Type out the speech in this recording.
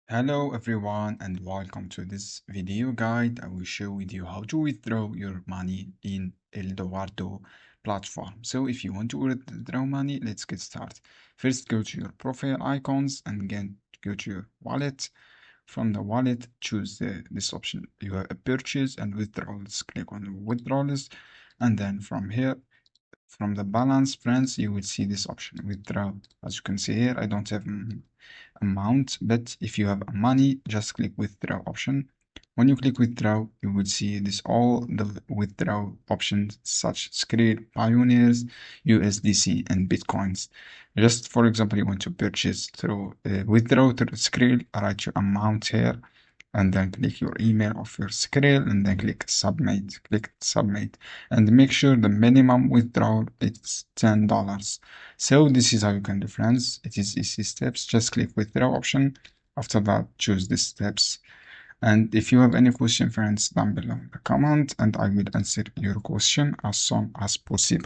Hello everyone and welcome to this video guide. I will show with you how to withdraw your money in Eldorado platform. So if you want to withdraw money, let's get started. First, go to your profile icons and again go to your wallet. From the wallet, choose this option. You have a purchase and withdrawals. Click on withdrawals, and then from here, from the balance friends, you will see this option withdraw. As you can see here, I don't have amount, but if you have money, just click withdraw option. When you click withdraw, you will see this all the withdraw options such Skrill, Pioneers, USDC, and Bitcoins. Just for example, you want to purchase through withdraw through Skrill, write your amount here, and then click your email of your Skrill, and then click submit. Click submit, and make sure the minimum withdrawal is $10. So this is how you can do, friends. It is easy steps. Just click withdraw option. After that, choose the steps. And if you have any question, friends, down below in the comment, and I will answer your question as soon as possible.